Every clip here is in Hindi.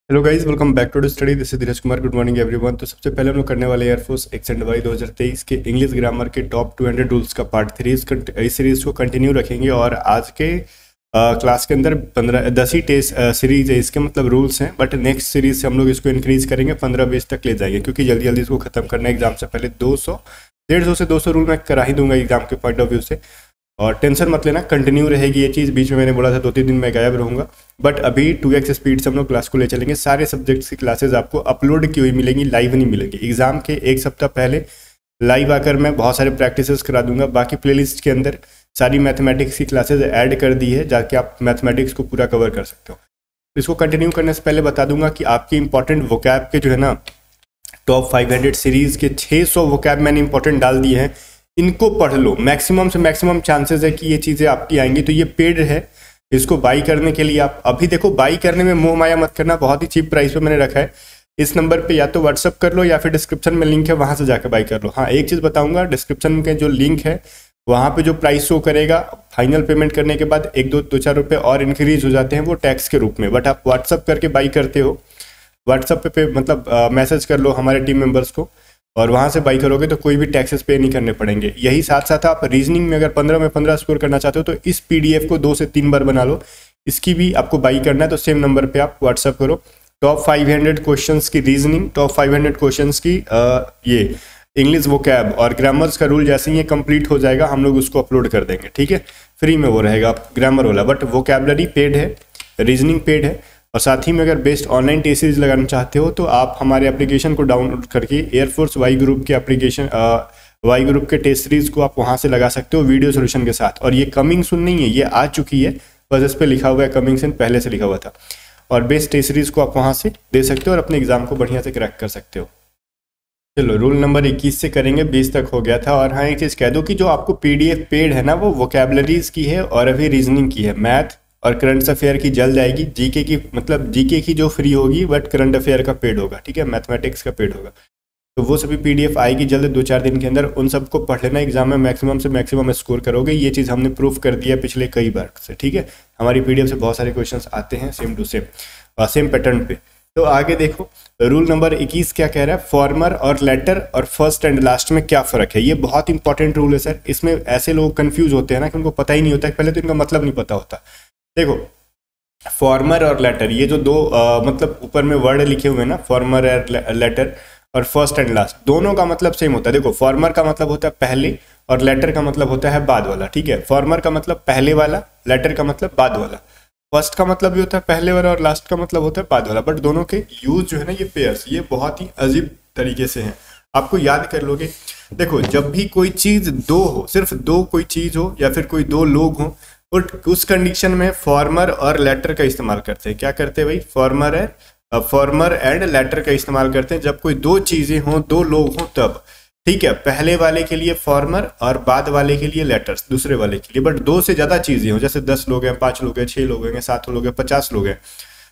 Hello guys, welcome back to study. This is Dheeraj Kumar. Good morning everyone. तो सबसे पहले हम लोग करने वाले एयरफोर्स एक्सेंट वाई 2023 के इंग्लिश ग्रामर के टॉप 200 रूल्स का पार्ट 3 इस सीरीज को कंटिन्यू रखेंगे। और आज के क्लास के अंदर 10 ही टेस्ट सीरीज है, इसके मतलब रूल्स हैं, बट नेक्स्ट सीरीज से हम लोग इसको इंक्रीज करेंगे, 15-20 तक ले जाएंगे, क्योंकि जल्दी जल्दी इसको खत्म करना है। एग्जाम से पहले 150 से 200 रूल मैं करा ही दूंगा एग्जाम के पॉइंट ऑफ व्यू से। और टेंशन मत लेना, कंटिन्यू रहेगी ये चीज़। बीच में मैंने बोला था 2-3 दिन में गायब रहूंगा, बट अभी 2x स्पीड से हम लोग क्लास को ले चलेंगे। सारे सब्जेक्ट्स की क्लासेस आपको अपलोड की हुई मिलेंगी, लाइव नहीं मिलेंगी। एग्जाम के एक सप्ताह पहले लाइव आकर मैं बहुत सारे प्रैक्टिसेस करा दूंगा। बाकी प्लेलिस्ट के अंदर सारी मैथमेटिक्स की क्लासेज ऐड कर दी है, जाके आप मैथमेटिक्स को पूरा कवर कर सकते हो। इसको कंटिन्यू करने से पहले बता दूंगा कि आपकी इंपॉर्टेंट वोकैब के जो है ना, टॉप 500 सीरीज के 600 वोकैब मैंने इंपॉर्टेंट डाल दिए हैं। इनको पढ़ लो, मैक्सिमम से मैक्सिमम चांसेस है कि ये चीज़ें आपकी आएंगी। तो ये पेड है, इसको बाई करने के लिए आप अभी देखो, बाई करने में मोह माया मत करना, बहुत ही चीप प्राइस पे मैंने रखा है। इस नंबर पे या तो व्हाट्सअप कर लो या फिर डिस्क्रिप्शन में लिंक है, वहाँ से जाकर बाई कर लो। हाँ, एक चीज़ बताऊंगा, डिस्क्रिप्शन के जो लिंक है वहाँ पे जो प्राइस शो करेगा, फाइनल पेमेंट करने के बाद 1-2-4 रुपये और इंक्रीज हो जाते हैं, वो टैक्स के रूप में। बट आप व्हाट्सअप करके बाई करते हो, व्हाट्सअप पे मतलब मैसेज कर लो हमारे टीम मेंबर्स को, और वहाँ से बाई करोगे तो कोई भी टैक्सेस पे नहीं करने पड़ेंगे। यही साथ साथ आप रीजनिंग में अगर 15 में 15 स्कोर करना चाहते हो तो इस पीडीएफ को 2 से 3 बार बना लो। इसकी भी आपको बाई करना है तो सेम नंबर पे आप व्हाट्सअप करो। टॉप 500 क्वेश्चंस की रीजनिंग, टॉप 500 क्वेश्चंस की ये इंग्लिश वोकैब और ग्रामर्स का रूल जैसे ही ये कंप्लीट हो जाएगा हम लोग उसको अपलोड कर देंगे, ठीक है। फ्री में वो रहेगा ग्रामर वाला, बट वोकैबलरी पेड है, रीजनिंग पेड है। और साथ ही में अगर बेस्ट ऑनलाइन टेस्ट सीरीज लगाना चाहते हो तो आप हमारे एप्लीकेशन को डाउनलोड करके एयरफोर्स वाई ग्रुप के एप्लीकेशन वाई ग्रुप के टेस्ट सीरीज को आप वहाँ से लगा सकते हो वीडियो सोल्यूशन के साथ। और ये कमिंग सून नहीं है, ये आ चुकी है, बस इस पर लिखा हुआ है कमिंग सून, पहले से लिखा हुआ था। और बेस्ट टेस्ट सीरीज को आप वहाँ से दे सकते हो और अपने एग्जाम को बढ़िया से क्रैक कर सकते हो। चलो, रूल नंबर 21 से करेंगे, 20 तक हो गया था। और हाँ, एक चीज़ कह दो कि जो आपको पीडीएफ पेड है ना, वो वोकैबलरीज की है और अभी रीजनिंग की है। मैथ और करंट अफेयर की जल्द आएगी, जीके की मतलब जीके की जो फ्री होगी, बट करंट अफेयर का पेड होगा, ठीक है। मैथमेटिक्स का पेड होगा, तो वो सभी पीडीएफ आएगी जल्द, 2-4 दिन के अंदर। उन सबको पढ़ लेना, एग्जाम में मैक्सिमम से मैक्सिमम स्कोर करोगे। ये चीज़ हमने प्रूफ कर दिया पिछले कई बार से, ठीक है। हमारी पीडीएफ से बहुत सारे क्वेश्चंस आते हैं सेम टू सेम पैटर्न पे। तो आगे देखो, रूल नंबर 21 क्या कह रहा है, फॉर्मर और लेटर और फर्स्ट एंड लास्ट में क्या फ़र्क है। ये बहुत इंपॉर्टेंट रूल है सर। इसमें ऐसे लोग कंफ्यूज होते हैं ना कि उनको पता ही नहीं होता, पहले तो इनका मतलब नहीं पता होता। देखो, फॉर्मर और लेटर, ये जो दो मतलब ऊपर में वर्ड लिखे हुए हैं ना, फॉर्मर और लेटर और फर्स्ट एंड लास्ट, दोनों का मतलब सेम होता है। देखो, फॉर्मर का मतलब होता है पहले और लेटर का मतलब होता है बाद वाला, ठीक है। फॉर्मर का मतलब पहले वाला, लेटर का मतलब बाद वाला। फर्स्ट का मतलब भी होता है पहले वाला और लास्ट का मतलब होता है बाद वाला, बट दोनों के यूज जो है ना, ये पेयर्स, ये बहुत ही अजीब तरीके से हैं। आपको याद कर लोगे। देखो, जब भी कोई चीज दो हो, सिर्फ दो कोई चीज हो या फिर कोई दो लोग हो, और उस कंडीशन में फॉर्मर और लेटर का इस्तेमाल करते हैं। क्या करते हैं भाई, फॉर्मर एंड लेटर का इस्तेमाल करते हैं जब कोई दो चीजें हों, दो लोग हों तब, ठीक है। पहले वाले के लिए फॉर्मर और बाद वाले के लिए लेटर्स, दूसरे वाले के लिए। बट 2 से ज्यादा चीजें हो, जैसे 10 लोग हैं, 5 लोग हैं, 6 लोग हैं, 7 लोग हैं, 50 लोग हैं,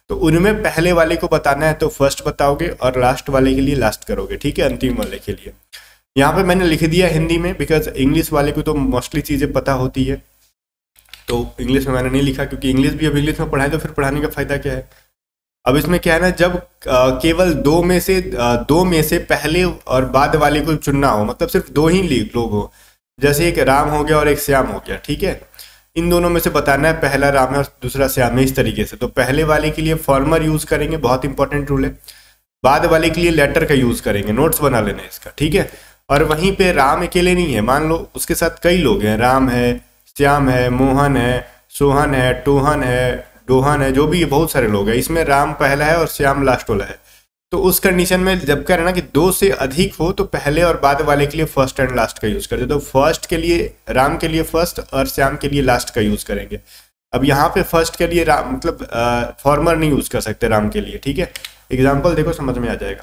तो उनमें पहले वाले को बताना है तो फर्स्ट बताओगे और लास्ट वाले के लिए लास्ट करोगे, ठीक है, अंतिम वाले के लिए। यहाँ पे मैंने लिख दिया हिंदी में, बिकॉज इंग्लिश वाले को तो मोस्टली चीजें पता होती है, तो इंग्लिश में मैंने नहीं लिखा, क्योंकि इंग्लिश भी अब इंग्लिश में पढ़ाएं तो फिर पढ़ाने का फायदा क्या है। अब इसमें क्या है ना, जब केवल दो में से पहले और बाद वाले को चुनना हो, मतलब सिर्फ दो ही लोग हो, जैसे एक राम हो गया और एक श्याम हो गया, ठीक है। इन दोनों में से बताना है पहला राम है और दूसरा श्याम है, इस तरीके से। तो पहले वाले के लिए फॉर्मर यूज करेंगे, बहुत इंपॉर्टेंट रूल है। बाद वाले के लिए लेटर का यूज करेंगे, नोट्स बना लेना इसका, ठीक है। और वहीं पे राम अकेले नहीं है, मान लो उसके साथ कई लोग हैं, राम है, श्याम है, मोहन है, सोहन है, टोहन है, डोहन है, जो भी बहुत सारे लोग हैं। इसमें राम पहला है और श्याम लास्ट वाला है। तो उस कंडीशन में जब कह रहे ना कि 2 से अधिक हो तो पहले और बाद वाले के लिए फर्स्ट एंड लास्ट का यूज करते, तो फर्स्ट के लिए राम के लिए फर्स्ट और श्याम के लिए लास्ट का यूज करेंगे। अब यहाँ पे फर्स्ट के लिए राम मतलब फॉर्मर नहीं यूज कर सकते राम के लिए, ठीक है। एग्जाम्पल देखो, समझ में आ जाएगा।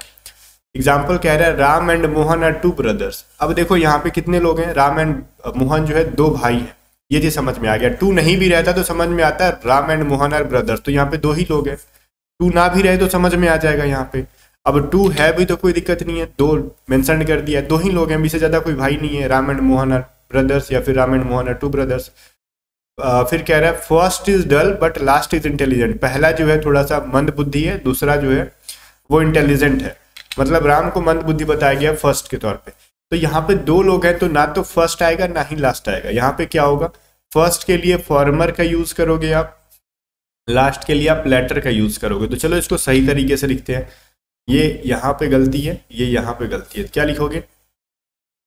एग्जाम्पल कह रहा है, Ram and Mohan are 2 brothers. अब देखो यहाँ पे कितने लोग हैं, राम एंड मोहन जो है 2 भाई हैं, ये चीज समझ में आ गया। 2 नहीं भी रहता तो समझ में आता है Ram and Mohan are brothers, तो यहाँ पे 2 ही लोग हैं। 2 ना भी रहे तो समझ में आ जाएगा यहाँ पे। अब 2 है भी तो कोई दिक्कत नहीं है, 2 मेंशन कर दिया, 2 ही लोग हैं, इससे ज्यादा कोई भाई नहीं है। Ram and Mohan are brothers या फिर Ram and Mohan are 2 brothers. फिर कह रहा है first is dull but last is intelligent. पहला जो है थोड़ा सा मंद बुद्धि है, दूसरा जो है वो इंटेलिजेंट है। मतलब राम को मंद बुद्धि बताया गया फर्स्ट के तौर पे। तो यहाँ पे दो लोग हैं तो ना तो फर्स्ट आएगा ना ही लास्ट आएगा। यहाँ पे क्या होगा, फर्स्ट के लिए फॉर्मर का यूज करोगे आप, लास्ट के लिए आप लेटर का यूज करोगे। तो चलो इसको सही तरीके से लिखते हैं। ये यहाँ पे गलती है, ये यहाँ पे गलती है। क्या लिखोगे,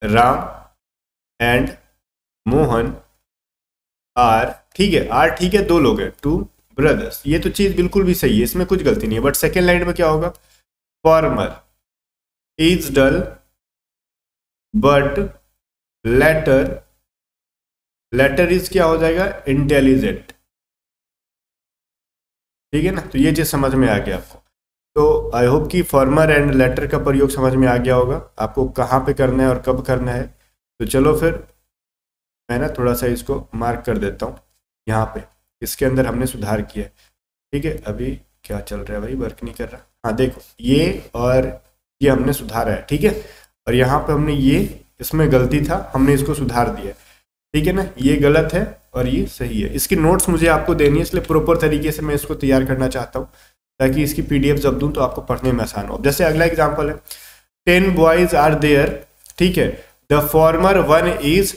राम एंड मोहन आर, ठीक है, आर ठीक है, दो लोग हैं, टू ब्रदर्स। ये तो चीज बिल्कुल भी सही है, इसमें कुछ गलती नहीं है। बट सेकेंड लाइन में क्या होगा, former is dull but latter, latter is क्या हो जाएगा, इंटेलिजेंट। ठीक है ना, तो ये चीज समझ में आ गया आपको। तो आई होप कि फॉर्मर एंड लेटर का प्रयोग समझ में आ गया होगा आपको, कहाँ पे करना है और कब करना है। तो चलो फिर मैं ना थोड़ा सा इसको मार्क कर देता हूँ यहाँ पे, इसके अंदर हमने सुधार किया है। ठीक है, अभी क्या चल रहा है भाई, वर्क नहीं कर रहा। हाँ देखो, ये और ये हमने सुधारा है, ठीक है। और यहाँ पे हमने ये, इसमें गलती था, हमने इसको सुधार दिया, ठीक है ना। ये गलत है और ये सही है। इसकी नोट्स मुझे आपको देनी है, इसलिए प्रॉपर तरीके से मैं इसको तैयार करना चाहता हूँ ताकि इसकी PDF जब दूँ तो आपको पढ़ने में आसान हो। जैसे अगला एग्जाम्पल है, 10 बॉयज आर देयर, ठीक है, the former one is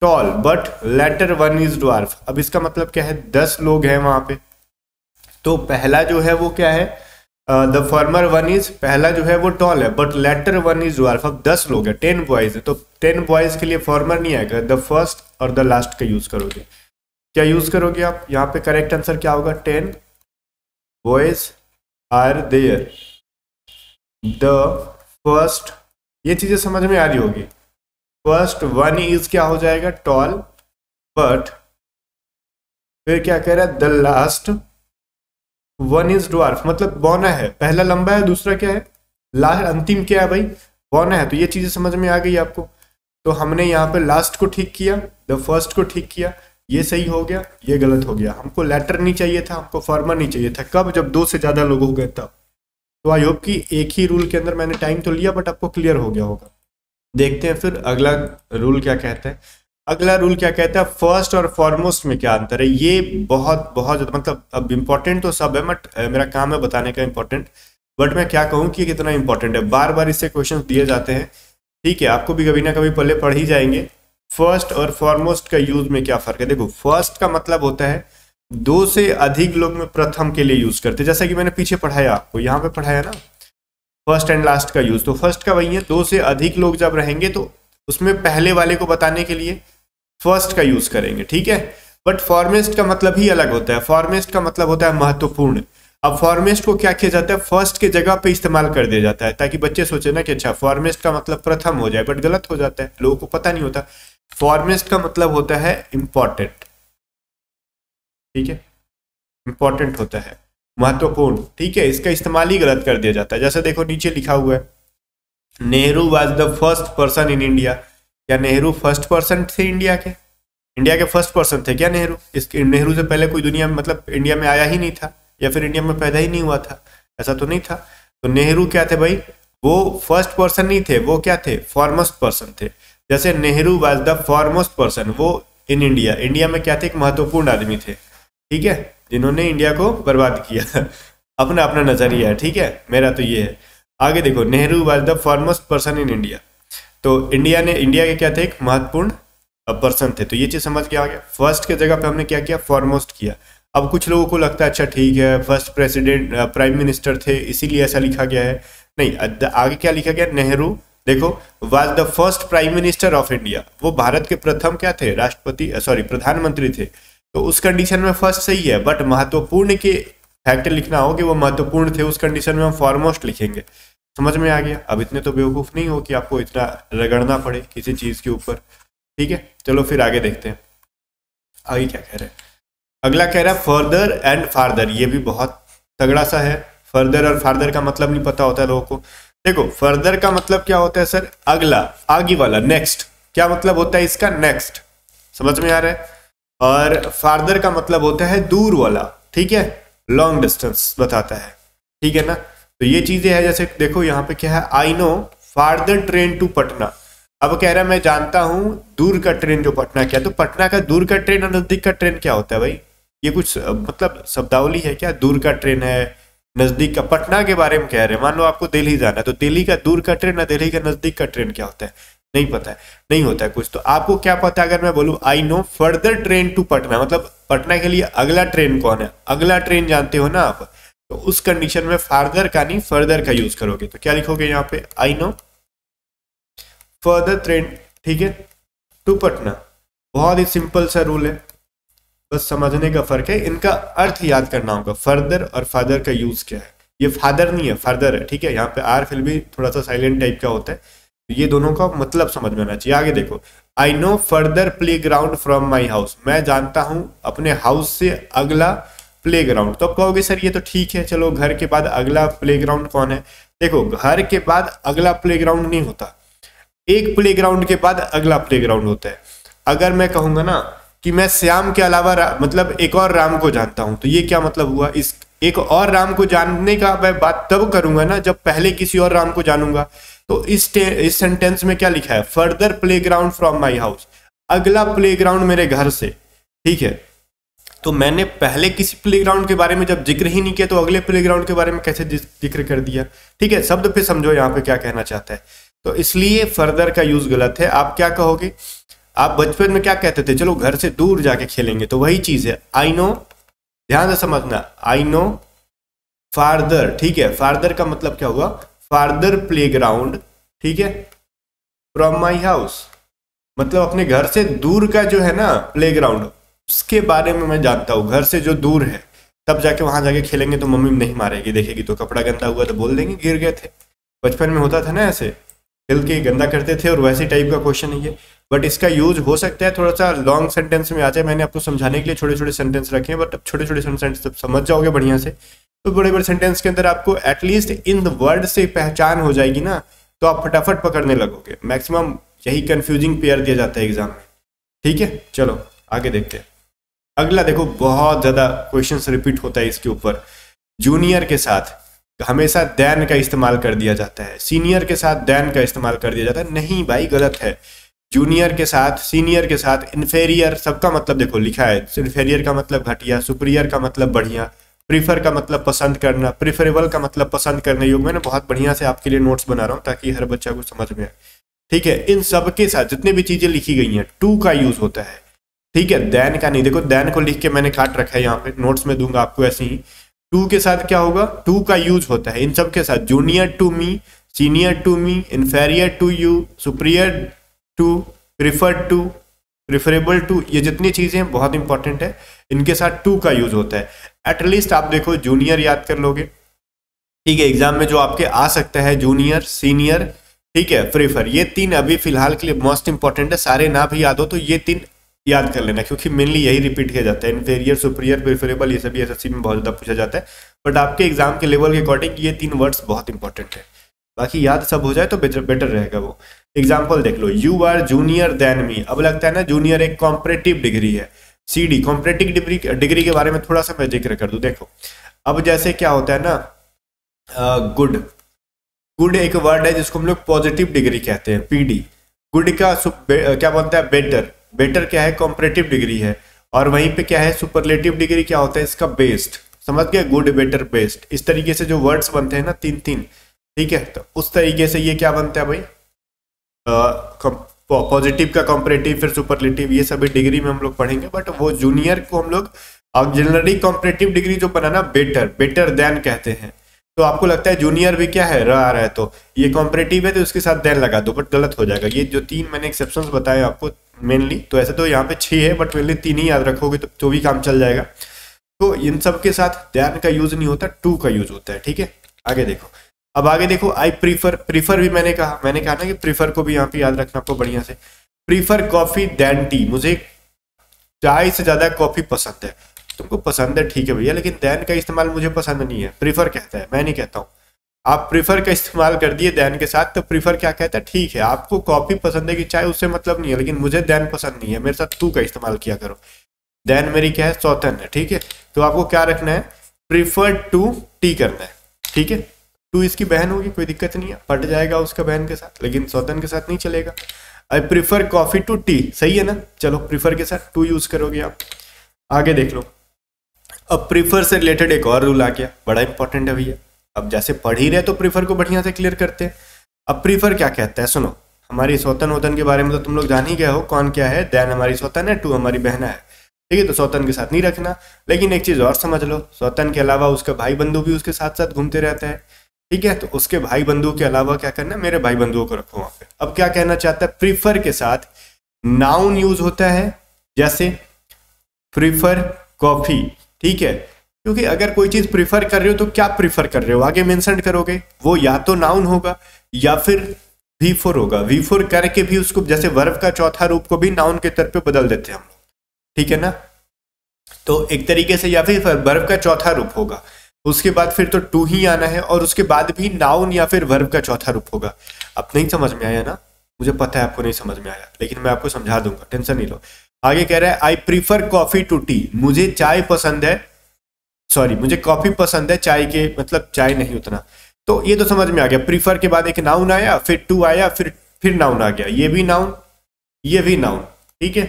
tall but later one is dwarf. अब इसका मतलब क्या है, 10 लोग हैं वहां पे, तो पहला जो है वो क्या है, द फॉर्मर वन इज, पहला जो है वो टॉल है but later one is dwarf. अब 10 लोग हैं, 10 बॉयज है, तो 10 बॉयज के लिए फॉर्मर नहीं आएगा, द फर्स्ट और द लास्ट का यूज करोगे। क्या यूज करोगे आप यहाँ पे, करेक्ट आंसर क्या होगा, 10 boys are there the first, ये चीजें समझ में आ रही होगी। फर्स्ट वन इज क्या हो जाएगा, टॉल बट, फिर क्या कह रहा है, the last one is dwarf, मतलब बौना है, पहला लंबा है, दूसरा क्या है, लास्ट, अंतिम क्या है भाई, बौना है। तो ये चीजें समझ में आ गई आपको। तो हमने यहाँ पे लास्ट को ठीक किया, द फर्स्ट को ठीक किया, ये सही हो गया, ये गलत हो गया। हमको लेटर नहीं चाहिए था, हमको फॉर्मर नहीं चाहिए था। कब, जब 2 से ज्यादा लोग हो गए तब। तो आई होप कि एक ही रूल के अंदर मैंने टाइम तो लिया बट आपको क्लियर हो गया होगा। देखते हैं फिर अगला रूल क्या कहता है। अगला रूल क्या कहता है, फर्स्ट और फॉरमोस्ट में क्या अंतर है। ये बहुत बहुत मतलब अब इम्पोर्टेंट तो सब है, बट मेरा काम है बताने का इम्पोर्टेंट। बट मैं क्या कहूँ कि कितना इंपॉर्टेंट है, बार बार इससे क्वेश्चन दिए जाते हैं, ठीक है, आपको भी कभी ना कभी पहले पढ़ ही जाएंगे। फर्स्ट और फॉरमोस्ट का यूज में क्या फर्क है। देखो, फर्स्ट का मतलब होता है 2 से अधिक लोग में प्रथम के लिए यूज करते, जैसा कि मैंने पीछे पढ़ाया आपको, यहाँ पे पढ़ाया ना, फर्स्ट एंड लास्ट का यूज। तो फर्स्ट का वही है, 2 से अधिक लोग जब रहेंगे तो उसमें पहले वाले को बताने के लिए फर्स्ट का यूज करेंगे, ठीक है। बट फॉरमेस्ट का मतलब ही अलग होता है। फॉरमेस्ट का मतलब होता है महत्वपूर्ण। अब फॉरमेस्ट को क्या किया जाता है, फर्स्ट के जगह पे इस्तेमाल कर दिया जाता है, ताकि बच्चे सोचे ना कि अच्छा फॉरमेस्ट का मतलब प्रथम हो जाए, बट गलत हो जाता है, लोगों को पता नहीं होता। फॉरमेस्ट का मतलब होता है इंपॉर्टेंट, ठीक है, इंपॉर्टेंट होता है, महत्वपूर्ण, ठीक है। इसका इस्तेमाल ही गलत कर दिया जाता है। जैसे देखो नीचे लिखा हुआ है, Nehru was the first person in India. क्या नेहरू फर्स्ट पर्सन थे इंडिया के? इंडिया के फर्स्ट पर्सन थे क्या नेहरू? इस नेहरू से पहले कोई दुनिया में, मतलब इंडिया में आया ही नहीं था, या फिर इंडिया में पैदा ही नहीं हुआ था, ऐसा तो नहीं था। तो नेहरू क्या थे भाई, वो फर्स्ट पर्सन नहीं थे, वो क्या थे, फॉरमोस्ट पर्सन थे। जैसे Nehru was the foremost person, वो इन इंडिया, इंडिया में क्या थे, एक महत्वपूर्ण आदमी थे, ठीक है, जिन्होंने इंडिया को बर्बाद किया। अपना अपना नजरिया है, ठीक है, मेरा तो ये है। आगे देखो, Nehru was the foremost person in India, तो इंडिया के क्या थे, एक महत्वपूर्ण पर्सन थे। तो ये चीज समझ के आ गया। फर्स्ट के जगह पे हमने क्या किया, फॉरमोस्ट किया। अब कुछ लोगों को लगता है अच्छा ठीक है, फर्स्ट प्रेसिडेंट प्राइम मिनिस्टर थे इसीलिए ऐसा लिखा गया है। नहीं, आगे क्या लिखा गया, नेहरू देखो was the first prime minister of India, वो भारत के प्रथम क्या थे, राष्ट्रपति, सॉरी प्रधानमंत्री थे। तो उस कंडीशन में फर्स्ट सही है, बट महत्वपूर्ण के फैक्टर लिखना हो कि वो महत्वपूर्ण थे, उस कंडीशन में हम फॉरमोस्ट लिखेंगे। समझ में आ गया। अब इतने तो बेवकूफ नहीं हो कि आपको इतना रगड़ना पड़े किसी चीज के ऊपर, ठीक है। चलो फिर आगे देखते हैं, आगे क्या कह रहे हैं। अगला कह रहा है फर्दर एंड फार्दर। ये भी बहुत तगड़ा सा है। फर्दर और फार्दर का मतलब नहीं पता होता है लोगों को। देखो, फर्दर का मतलब क्या होता है सर, अगला, आगे वाला, नेक्स्ट। क्या मतलब होता है इसका, नेक्स्ट, समझ में आ रहा है। और फार्दर का मतलब होता है दूर वाला, ठीक है, लॉन्ग डिस्टेंस बताता है, ठीक है ना। तो ये चीजें है, जैसे देखो यहाँ पे क्या है, I know farther train to Patna. अब कह रहा है मैं जानता हूं दूर का ट्रेन जो पटना क्या है, तो पटना का दूर का ट्रेन और नजदीक का ट्रेन क्या होता है भाई? ये कुछ मतलब शब्दावली है क्या? दूर का ट्रेन है, नजदीक का, पटना के बारे में कह रहे हैं। मान लो आपको दिल्ली जाना है, तो दिल्ली का दूर का ट्रेन और दिल्ली का नजदीक का ट्रेन क्या होता है? नहीं पता है, नहीं होता है कुछ। तो आपको क्या पता है अगर मैं बोलूं I know further train to Patna, मतलब पटना के लिए अगला ट्रेन कौन है, अगला ट्रेन जानते हो ना आप, तो उस कंडीशन में फार्दर का नहीं फर्दर का यूज करोगे। तो क्या लिखोगे यहाँ पे? आई नो फर्दर ट्रेन, ठीक है, टू पटना। बहुत ही सिंपल सा रूल है, बस समझने का फर्क है, इनका अर्थ याद करना होगा। फर्दर और फादर का यूज क्या है? ये फादर नहीं है, फादर है, ठीक है। यहाँ पे आर फिर भी थोड़ा सा साइलेंट टाइप का होता है, तो ये दोनों का मतलब समझ में आना चाहिए। आगे देखो, आई know further play ground from my house, मैं जानता हूं अपने हाउस से अगला प्ले ग्राउंड। तो आप कहोगे सर ये तो ठीक है, चलो घर के बाद अगला प्ले ग्राउंड कौन है? देखो घर के बाद अगला प्ले ग्राउंड नहीं होता, एक प्ले ग्राउंड के बाद अगला प्ले ग्राउंड होता है। अगर मैं कहूंगा ना कि मैं श्याम के अलावा मतलब एक और राम को जानता हूं, तो ये क्या मतलब हुआ? इस एक और राम को जानने का मैं बात तब करूंगा ना जब पहले किसी और राम को जानूंगा। तो इस सेंटेंस में क्या लिखा है? Further play ground from my house, अगला प्ले ग्राउंड मेरे घर से, ठीक है। तो मैंने पहले किसी प्लेग्राउंड के बारे में जब जिक्र ही नहीं किया, तो अगले प्लेग्राउंड के बारे में कैसे जिक्र कर दिया? ठीक है, शब्द पे समझो यहाँ पे क्या कहना चाहता है। तो इसलिए फर्दर का यूज गलत है। आप क्या कहोगे? आप बचपन में क्या कहते थे? चलो घर से दूर जाके खेलेंगे, तो वही चीज है आई नो, ध्यान से समझना, आई नो फार्दर, ठीक है। फार्दर का मतलब क्या हुआ? फार्दर प्लेग्राउंड, ठीक है, फ्रॉम माई हाउस, मतलब अपने घर से दूर का जो है ना प्लेग्राउंड, उसके बारे में मैं जानता हूँ। घर से जो दूर है, तब जाके वहां जाके खेलेंगे तो मम्मी नहीं मारेगी, देखेगी तो कपड़ा गंदा हुआ तो बोल देंगे गिर गए थे। बचपन में होता था ना, ऐसे खेल के गंदा करते थे, और वैसे टाइप का क्वेश्चन है ये। बट इसका यूज हो सकता है थोड़ा सा लॉन्ग सेंटेंस में आ जाए। मैंने आपको समझाने के लिए छोटे छोटे सेंटेंस रखे हैं, बट अब छोटे छोटे सेंटेंस जब समझ जाओगे बढ़िया से, तो बड़े बड़े सेंटेंस के अंदर आपको एटलीस्ट इन वर्ड से पहचान हो जाएगी ना, तो आप फटाफट पकड़ने लगोगे। मैक्सिमम यही कंफ्यूजिंग पेयर दिया जाता है एग्जाम में, ठीक है। चलो आगे देखते हैं। अगला देखो, बहुत ज्यादा क्वेश्चंस रिपीट होता है इसके ऊपर। जूनियर के साथ हमेशा देन का इस्तेमाल कर दिया जाता है, सीनियर के साथ देन का इस्तेमाल कर दिया जाता है। नहीं भाई, गलत है। जूनियर के साथ, सीनियर के साथ, इन्फेरियर, सबका मतलब देखो लिखा है। इन्फेरियर का मतलब घटिया, सुपीरियर का मतलब बढ़िया, प्रीफर का मतलब पसंद करना, प्रिफरेबल का मतलब पसंद करने योग्य। मैंने बहुत बढ़िया से आपके लिए नोट्स बना रहा हूँ ताकि हर बच्चा को समझ में आए, ठीक है। इन सब के साथ जितने भी चीजें लिखी गई हैं, टू का यूज होता है, ठीक है, देन का नहीं। देखो देन को लिख के मैंने काट रखा है यहाँ पे, नोट्स में दूंगा आपको ऐसे ही। टू के साथ क्या होगा? टू का यूज होता है इन सब के साथ। Junior to me, senior to me, inferior to you, superior to, preferred to, preferable to, ये जितनी चीजें बहुत इंपॉर्टेंट है, इनके साथ टू का यूज होता है। एटलीस्ट आप देखो जूनियर याद कर लोगे, ठीक है। एग्जाम में जो आपके आ सकता है जूनियर, सीनियर, ठीक है, प्रेफर, ये तीन अभी फिलहाल के लिए मोस्ट इंपॉर्टेंट है। सारे ना भी याद हो तो ये तीन याद कर लेना, क्योंकि मेनली यही रिपीट किया जाता है। इन्फेरियर, सुपीरियर, प्रेफरेबल, ये सभी एसएससी में बहुत ज्यादा पूछा जाता है। बट आपके एग्जाम के लेवल के अकॉर्डिंग ये तीन वर्ड्स बहुत इंपॉर्टेंट है। बाकी याद सब हो जाए तो बेटर रहेगा वो। एग्जाम्पल देख लो, you are junior then me. अब लगता है ना जूनियर एक कॉम्परेटिव डिग्री है, CD कॉम्परेटिव डिग्री के बारे में थोड़ा सा मैं जिक्र कर दूं। देखो अब जैसे क्या होता है ना, गुड, गुड एक वर्ड है जिसको हम लोग पॉजिटिव डिग्री कहते हैं, PD। गुड का क्या बनता है? बेटर। बेटर क्या है? कॉम्परेटिव डिग्री है। और वहीं पे क्या है? सुपरलेटिव डिग्री क्या होता है इसका? बेस्ट। समझ गए? गुड, बेटर, बेस्ट, इस तरीके से जो वर्ड्स बनते हैं ना, तीन तीन, ठीक है। तो उस तरीके से ये क्या बनता है भाई? पॉजिटिव का कॉम्परेटिव, फिर सुपरलेटिव, ये सभी डिग्री में हम लोग पढ़ेंगे। बट वो जूनियर को हम लोग ऑक्सिलरी कॉम्परेटिव डिग्री जो बनाना, बेटर, बेटर देन कहते हैं। तो आपको लगता है जूनियर भी क्या है? आ रहा है, तो ये कॉम्परेटिव है तो उसके साथ देन लगा दो, बट गलत हो जाएगा। ये जो तीन मैंने एक्सेप्शंस बताए आपको मेनली, तो ऐसे तो यहाँ पे 6 है, बट मेनली 3 ही याद रखोगे तो भी काम चल जाएगा। तो इन सब के साथ देन का यूज नहीं होता, टू का यूज होता है, ठीक है। आगे देखो, अब आगे देखो, आई प्रीफर। प्रीफर भी मैंने कहा ना कि प्रीफर को भी यहाँ पे याद रखना आपको बढ़िया से। प्रीफर कॉफी देन टी, मुझे चाय से ज्यादा कॉफी पसंद है। तुमको पसंद है, ठीक है भैया, लेकिन देन का इस्तेमाल मुझे पसंद नहीं है। प्रीफर कहता है, मैं नहीं कहता हूँ। आप प्रीफर का इस्तेमाल कर दिए देन के साथ, तो प्रीफर क्या कहता है? ठीक है, आपको कॉफी पसंद है कि चाय, उससे मतलब नहीं है, लेकिन मुझे देन पसंद नहीं है, मेरे साथ टू का इस्तेमाल किया करो। देन मेरी क्या है? सौतन है, ठीक है। तो आपको क्या रखना है? प्रीफर टू टी करना है, ठीक है। टू इसकी बहन होगी, कोई दिक्कत नहीं है, पट जाएगा उसका बहन के साथ, लेकिन सौतन के साथ नहीं चलेगा। I prefer coffee to tea, सही है ना। चलो प्रीफर के साथ टू यूज करोगे आप। आगे देख लो, अब प्रीफर से रिलेटेड एक और रूल आ गया, बड़ा इंपॉर्टेंट है भैया। अब जैसे पढ़ ही रहे तो प्रीफर को बढ़िया से क्लियर करते हैं। अब प्रीफर क्या कहता है सुनो, हमारी सौतन वोतन के बारे में तो तुम लोग जान ही गए हो, कौन क्या है, दैन हमारी सौतन है, टू हमारी बहना है, ठीक है। तो सौतन के साथ नहीं रखना, लेकिन एक चीज और समझ लो, सौतन के अलावा उसका भाई बंधु भी उसके साथ साथ घूमते रहता है, ठीक है। तो उसके भाई बंधु के अलावा क्या करना है, मेरे भाई बंधुओं को रखो वहां पे। अब क्या कहना चाहता है, प्रीफर के साथ नाउन यूज होता है, जैसे प्रीफर कॉफी, ठीक है। क्योंकि अगर कोई चीज प्रीफर कर रहे हो तो क्या प्रीफर कर रहे हो आगे मेंशन करोगे, वो या तो नाउन होगा या फिर V4 होगा। V4 करके भी उसको जैसे वर्ब का चौथा रूप को भी नाउन के तौर पे बदल देते हैं हम लोग, ठीक है ना। तो एक तरीके से या फिर वर्ब का चौथा रूप होगा, उसके बाद फिर तो टू ही आना है, और उसके बाद भी नाउन या फिर वर्ब का चौथा रूप होगा। अब नहीं समझ में आया ना, मुझे पता है आपको नहीं समझ में आया, लेकिन मैं आपको समझा दूंगा, टेंशन नहीं लो। आगे कह रहा है I prefer coffee to tea, मुझे चाय पसंद है, सॉरी मुझे कॉफी पसंद है, चाय के मतलब चाय नहीं उतना। तो ये तो समझ में आ गया, प्रीफर के बाद एक नाउन आया, फिर टू आया, फिर नाउन आ गया, ये भी नाउन, ये भी नाउन, ठीक है।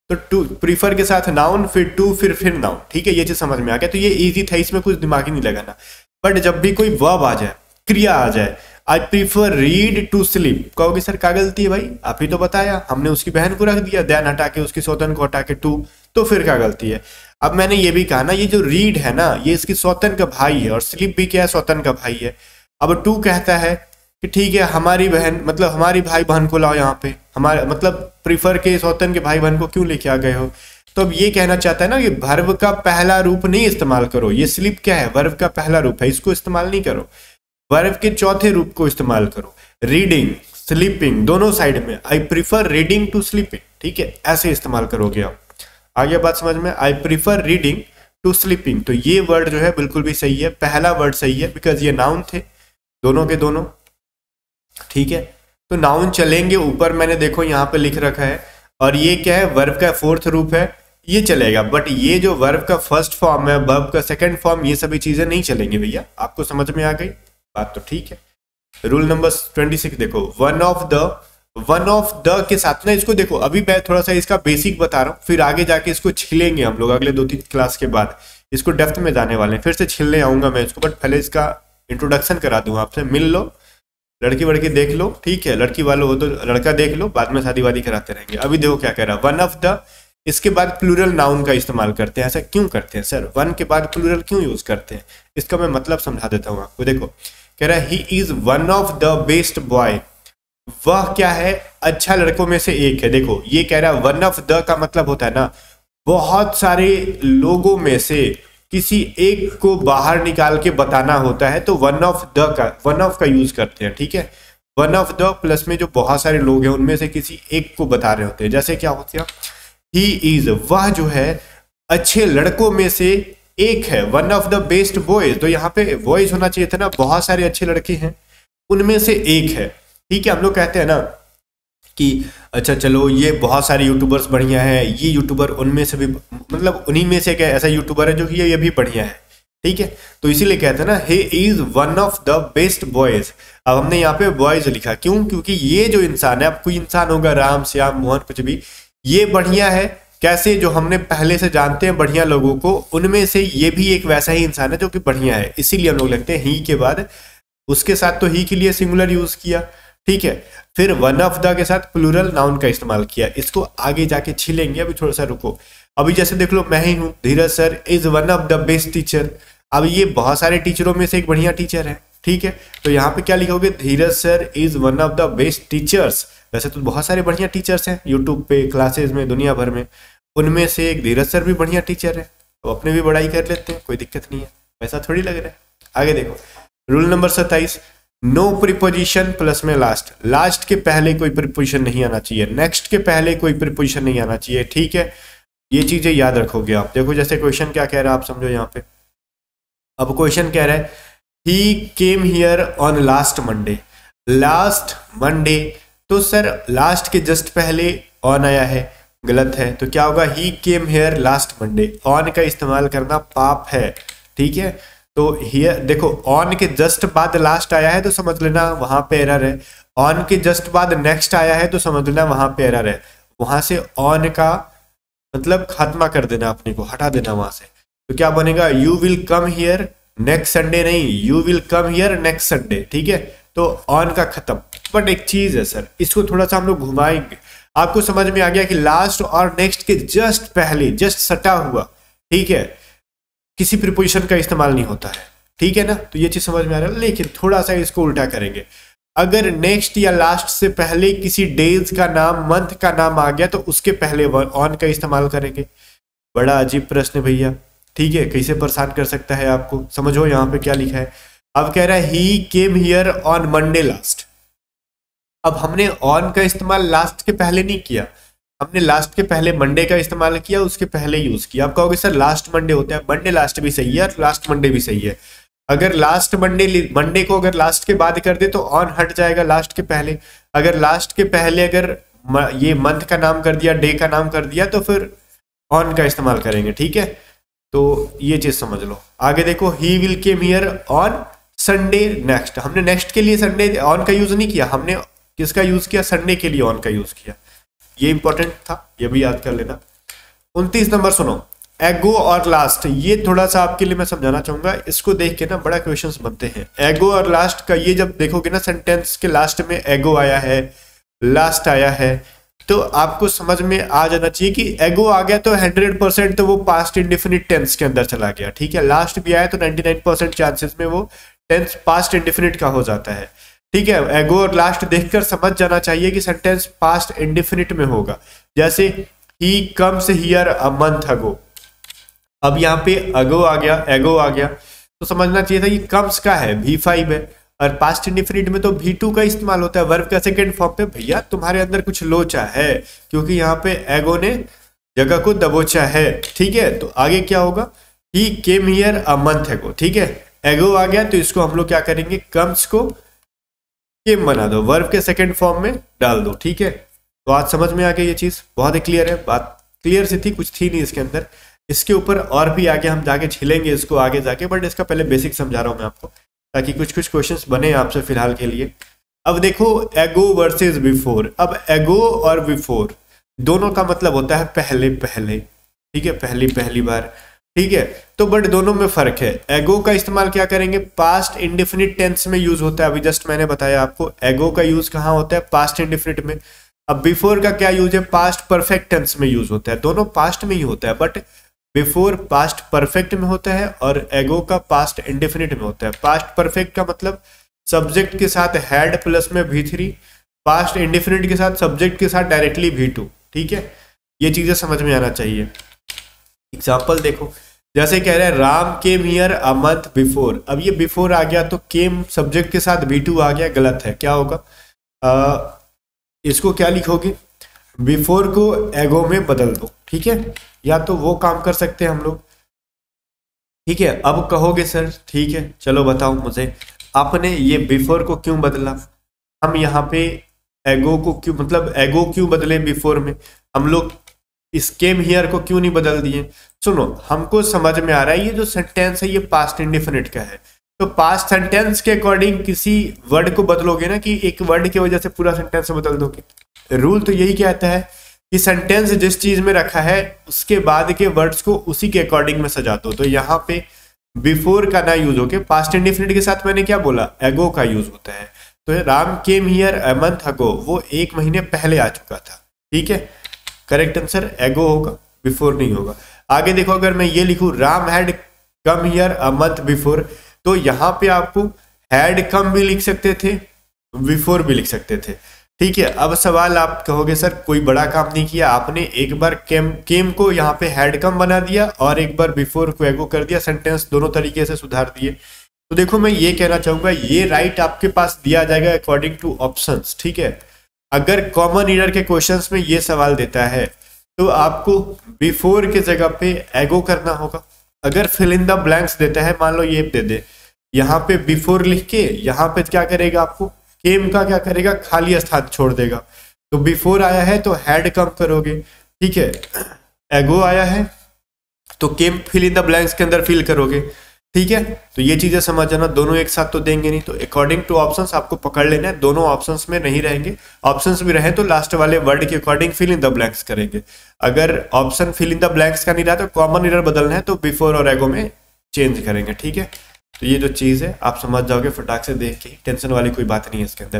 तो टू प्रीफर के साथ नाउन, फिर टू, फिर नाउन, ठीक है। ये चीज समझ में आ गया, तो ये इजी था, इसमें कुछ दिमाग ही नहीं लगाना। बट जब भी कोई वर्ब आ जाए, क्रिया आ जाए, I prefer read to sleep, कहोगे सर क्या गलती है भाई, आप ही तो बताया, हमने उसकी बहन को रख दिया, दैन हटा के उसकी सौतन को हटा के टू, तो फिर क्या गलती है। अब मैंने ये भी कहा ना, ये जो रीड है ना, ये इसकी सौतन का भाई है, और स्लीप भी क्या है, सौतन का भाई है। अब टू कहता है कि ठीक है हमारी बहन, मतलब हमारी भाई बहन को लाओ यहाँ पे, हमारे मतलब प्रीफर के सौतन के भाई बहन को क्यों लेके आ गए हो। तो अब ये कहना चाहता है ना, ये वर्ब का पहला रूप नहीं इस्तेमाल करो, ये स्लीप क्या है, वर्ब का पहला रूप है, इसको इस्तेमाल नहीं करो, वर्ब के चौथे रूप को इस्तेमाल करो। रीडिंग, स्लीपिंग दोनों साइड में, I prefer reading to sleeping, ठीक है, ऐसे इस्तेमाल करोगे आप। आगे बात समझ में, I prefer reading to sleeping, तो ये वर्ड जो है बिल्कुल भी सही है, पहला वर्ड सही है, बिकॉज ये नाउन थे दोनों के दोनों, ठीक है। तो नाउन चलेंगे, ऊपर मैंने देखो यहाँ पे लिख रखा है, और ये क्या है, वर्ब का फोर्थ रूप है, ये चलेगा। बट ये जो वर्ब का फर्स्ट फॉर्म है, वर्ब का सेकंड फॉर्म, ये सभी चीजें नहीं चलेंगी भैया। आपको समझ में आ गई बात, तो ठीक है। रूल नंबर 26 देखो, वन ऑफ द के साथ ना, इसको देखो अभी मैं थोड़ा सा इसका बेसिक बता रहा हूँ, फिर आगे जाके इसको छिलेंगे हम लोग, अगले 2-3 क्लास के बाद इसको डेप्थ में जाने वाले हैं, फिर से छिलने आऊंगा मैं इसको, बट पहले इसका इंट्रोडक्शन करा दूं आपसे। मिल लो, लड़की वड़की देख लो, ठीक है, लड़की वालों हो तो लड़का देख लो, बाद में शादी वादी कराते रहेंगे। अभी देखो क्या कह रहा है, वन ऑफ द, इसके बाद प्लूरल नाउन का इस्तेमाल करते हैं। ऐसा क्यों करते हैं सर, वन के बाद प्लूरल क्यों यूज करते हैं, इसका मैं मतलब समझा देता हूँ आपको। देखो कह रहा है he is one of the best boy, वह क्या है, अच्छा लड़कों में से एक है। देखो ये कह रहा है वन ऑफ द का मतलब होता है ना, बहुत सारे लोगों में से किसी एक को बाहर निकाल के बताना होता है, तो वन ऑफ का यूज करते हैं, ठीक है। वन ऑफ द प्लस में जो बहुत सारे लोग हैं उनमें से किसी एक को बता रहे होते हैं। जैसे क्या होती है, ही इज, वह जो है अच्छे लड़कों में से एक है, one of the best boys, तो यहाँ पे बॉयज होना चाहिए था ना, बहुत सारे अच्छे लड़के हैं उनमें से एक है, ठीक है। हम लोग कहते हैं ना कि अच्छा चलो ये बहुत सारे यूट्यूबर्स बढ़िया हैं, ये यूट्यूबर उनमें से भी, मतलब उन्हीं में से एक ऐसा यूट्यूबर है जो कि ये भी बढ़िया है, ठीक है। तो इसीलिए कहते हैं ना, he is one of the best boys. अब हमने यहाँ पे बॉयज लिखा क्यों, क्योंकि ये जो इंसान है, अब कोई इंसान होगा राम श्याम मोहन कुछ भी, ये बढ़िया है कैसे, जो हमने पहले से जानते हैं बढ़िया लोगों को, उनमें से ये भी एक वैसा ही इंसान है जो कि बढ़िया है। इसीलिए हम लोग लिखते हैं ही के बाद, उसके साथ तो ही के लिए सिंगुलर यूज किया, ठीक है। फिर वन ऑफ द के साथ प्लूरल नाउन का इस्तेमाल किया, इसको आगे जाके छिलेंगे, अभी थोड़ा सा रुको। अभी जैसे देख लो, मैं ही हूँ, Dheeraj sir is one of the best teacher, अब ये बहुत सारे टीचरों में से एक बढ़िया टीचर है, ठीक है। तो यहाँ पे क्या लिखोगे, Dheeraj sir is one of the best teachers. वैसे तो बहुत सारे बढ़िया टीचर्स हैं यूट्यूब पे, क्लासेस में, दुनिया भर में, उनमें से एक धीरज सर भी बढ़िया टीचर है, तो अपने भी बड़ाई कर लेते हैं, कोई दिक्कत नहीं है, वैसा थोड़ी लग रहा है। आगे देखो, rule number 27, no preposition plus में लास्ट के पहले कोई प्रीपोजिशन नहीं आना चाहिए, नेक्स्ट के पहले कोई प्रीपोजिशन नहीं आना चाहिए, ठीक है। ये चीजें याद रखोगे आप। देखो जैसे क्वेश्चन क्या कह रहा है आप समझो यहाँ पे। अब क्वेश्चन कह रहा है he came here on last Monday, तो सर लास्ट के जस्ट पहले ऑन आया है, गलत है, तो क्या होगा, he came here last Monday. On का इस्तेमाल करना पाप है, ठीक है। तो हियर देखो, ऑन के जस्ट बाद लास्ट आया है तो समझ लेना वहां पे एरर है। ऑन के जस्ट बाद नेक्स्ट आया है तो समझ लेना वहां पे एरर है, वहां से ऑन का मतलब खात्मा कर देना, अपने को हटा देना वहां से। तो क्या बनेगा, you will come here next Sunday, नहीं you will come here next Sunday, ठीक है। तो ऑन का खत्म। बट एक चीज है सर, इसको थोड़ा सा हम लोग घुमाएंगे, आपको समझ में आ गया कि लास्ट और नेक्स्ट के जस्ट पहले, जस्ट सटा हुआ, ठीक है, किसी प्रीपोजिशन का इस्तेमाल नहीं होता है, ठीक है ना। तो ये चीज समझ में आ रहा है। लेकिन थोड़ा सा इसको उल्टा करेंगे, अगर नेक्स्ट या लास्ट से पहले किसी डेज का नाम, मंथ का नाम आ गया तो उसके पहले ऑन का इस्तेमाल करेंगे। बड़ा अजीब प्रश्न है भैया, ठीक है, कैसे परेशान कर सकता है आपको। समझो यहाँ पे क्या लिखा है। अब कह रहा है he came here on Monday last. अब हमने ऑन का इस्तेमाल लास्ट के पहले नहीं किया, हमने लास्ट के पहले मंडे का इस्तेमाल किया, उसके पहले यूज किया। आप कहोगे सर लास्ट मंडे होता है, मंडे लास्ट भी सही है और लास्ट मंडे भी सही है। अगर लास्ट मंडे को अगर लास्ट के बाद कर दे तो ऑन हट जाएगा लास्ट के पहले। अगर लास्ट के पहले अगर ये मंथ का नाम कर दिया, डे का नाम कर दिया, तो फिर ऑन का इस्तेमाल करेंगे, ठीक है। तो ये चीज समझ लो। आगे देखो, he will came here on Sunday next. हमने नेक्स्ट के लिए संडे ऑन का यूज नहीं किया, हमने किसका यूज किया, संडे के लिए ऑन का यूज किया। ये इंपॉर्टेंट था, ये भी याद कर लेना। 29 नंबर सुनो, एगो और लास्ट। ये थोड़ा सा आपके लिए मैं समझाना चाहूंगा, इसको देख के ना बड़ा क्वेश्चंस बनते हैं। एगो और लास्ट का ये जब देखोगे ना, सेंटेंस के लास्ट में एगो आया है, लास्ट आया है, तो आपको समझ में आ जाना चाहिए कि एगो आ गया तो 100% तो वो पास्ट इंडेफिनिट टेंस के अंदर चला गया, ठीक है। लास्ट भी आया तो 99% चांसेस में वो टेंस पास्ट इंडेफिनिट का हो जाता है, ठीक है। एगो और लास्ट देखकर समझ जाना चाहिए कि सेंटेंस पास्ट इंडेफिनिट में होगा। जैसे he comes here a month ago, अब यहाँ पे अगो आ गया, एगो आ गया, तो समझना चाहिए था कि कम्स का है, V5 है, और पास्ट इंडेफिनिट में तो V2 का इस्तेमाल होता है वर्ब का सेकंड फॉर्म पे। भैया तुम्हारे अंदर कुछ लोचा है, क्योंकि यहाँ पे एगो ने जगह को दबोचा है, ठीक है। तो आगे क्या होगा, he came here a month एगो, ठीक है। एगो आ गया तो इसको हम लोग क्या करेंगे, कम्स को केम बना दो, वर्ब के सेकंड फॉर्म में डाल दो, ठीक है। तो आज समझ में आ गई ये चीज, बहुत ही क्लियर है, बात क्लियर सी थी, कुछ थी नहीं इसके अंदर। इसके ऊपर और भी आगे हम जाके छिलेंगे इसको आगे जाके, बट इसका पहले बेसिक समझा रहा हूं मैं आपको, ताकि कुछ कुछ क्वेश्चंस बने आपसे फिलहाल के लिए। अब देखो एगो वर्सेस बिफोर। अब एगो और बिफोर दोनों का मतलब होता है पहले पहले, ठीक है, पहली पहली बार, ठीक है। तो बट दोनों में फर्क है। एगो का इस्तेमाल क्या करेंगे, पास्ट इंडेफिनिट टेंस में यूज होता है। अभी जस्ट मैंने बताया आपको एगो का यूज कहाँ होता है, पास्ट इंडेफिनिट में। अब बिफोर का क्या यूज है, पास्ट परफेक्ट टेंस में यूज होता है। दोनों पास्ट में ही होता है, बट बिफोर पास्ट परफेक्ट में होता है और एगो का पास्ट इंडेफिनिट में होता है। पास्ट परफेक्ट का मतलब सब्जेक्ट के साथ हैड प्लस में V3, पास्ट इंडेफिनिट के साथ सब्जेक्ट के साथ डायरेक्टली V2, ठीक है। ये चीजें समझ में आना चाहिए। एग्जाम्पल देखो, जैसे कह रहे हैं Ram came here a month before. अब ये बिफोर आ गया तो केम सब्जेक्ट के साथ V2 आ गया, गलत है। क्या होगा, इसको क्या लिखोगे, बिफोर को एगो में बदल दो, ठीक है। या तो वो काम कर सकते हैं हम लोग, ठीक है। अब कहोगे सर ठीक है, चलो बताओ मुझे, आपने ये बिफोर को क्यों बदला, हम यहाँ पे एगो को क्यों, मतलब एगो क्यों बदले बिफोर में, हम लोग इस केम हियर को क्यों नहीं बदल दिए। सुनो, हमको समझ में आ रहा है ये जो सेंटेंस है ये पास्ट इंडेफिनिट का है, तो पास्ट सेंटेंस के अकॉर्डिंग किसी वर्ड को बदलोगे ना, कि एक वर्ड की वजह से पूरा सेंटेंस बदल दोगे। रूल तो यही कहता है कि सेंटेंस जिस चीज में रखा है उसके बाद के वर्ड्स को उसी के अकॉर्डिंग में सजा दो। तो यहाँ पे बिफोर का ना यूज होके पास्ट इंडेफिनिट के साथ मैंने क्या बोला, एगो का यूज होता है। तो Ram came here a month ago, वो 1 महीने पहले आ चुका था, ठीक है। करेक्ट आंसर एगो होगा, बिफोर नहीं होगा। आगे देखो, अगर मैं ये लिखूं Ram had come here a month before, तो यहाँ पे आपको हैड कम भी लिख सकते थे, बिफोर भी लिख सकते थे, ठीक है। अब सवाल आप कहोगे सर कोई बड़ा काम नहीं किया आपने, एक बार केम को यहाँ पे हैड कम बना दिया और एक बार बिफोर को एगो कर दिया, सेंटेंस दोनों तरीके से सुधार दिए। तो देखो मैं ये कहना चाहूंगा, ये राइट आपके पास दिया जाएगा अकॉर्डिंग टू ऑप्शंस, ठीक है। अगर कॉमन ईयर के क्वेश्चंस में ये सवाल देता है तो आपको बिफोर के जगह पे एगो करना होगा। अगर फिल इन द ब्लैंक्स देता है, मान लो ये दे दे, यहाँ पे बिफोर लिख के यहाँ पे क्या करेगा, आपको केम का क्या करेगा, खाली स्थान छोड़ देगा। तो बिफोर आया है तो हैड कम करोगे, ठीक है। एगो आया है तो केम फिल इन द ब्लैंक्स के अंदर फिल करोगे। ठीक है, तो ये चीजें समझ जाना, दोनों एक साथ तो देंगे नहीं, तो अकॉर्डिंग टू ऑप्शंस आपको पकड़ लेना है, दोनों ऑप्शंस में नहीं रहेंगे, ऑप्शंस भी रहे तो लास्ट वाले वर्ड के according fill in the blanks करेंगे। अगर option fill in the blanks का नहीं रहा तो कॉमन एरर बदलना है तो बिफोर और एगो में चेंज करेंगे। ठीक है, तो ये जो चीज है आप समझ जाओगे फटाक से देख के, टेंशन वाली कोई बात नहीं है इसके अंदर।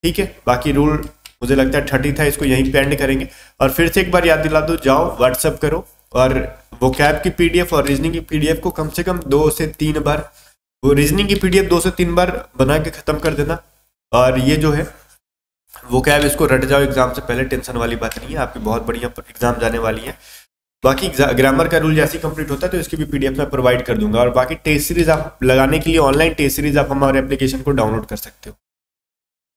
ठीक है, बाकी रूल मुझे लगता है 30 था, इसको यहीं पे एंड करेंगे। और फिर से एक बार याद दिला दो, जाओ व्हाट्सअप करो और वोकैब की पीडीएफ और रीजनिंग की पीडीएफ को कम से कम 2 से 3 बार, वो रीजनिंग की पीडीएफ 2 से 3 बार बना के खत्म कर देना। और ये जो है वोकैब इसको रट जाओ एग्जाम से पहले, टेंशन वाली बात नहीं है, आपकी बहुत बढ़िया एग्जाम जाने वाली है। बाकी ग्रामर का रूल जैसे कंप्लीट होता है तो इसकी भी पीडीएफ मैं प्रोवाइड कर दूंगा। और बाकी टेस्ट सीरीज आप लगाने के लिए ऑनलाइन टेस्ट सीरीज आप हमारे एप्लीकेशन को डाउनलोड कर सकते हो।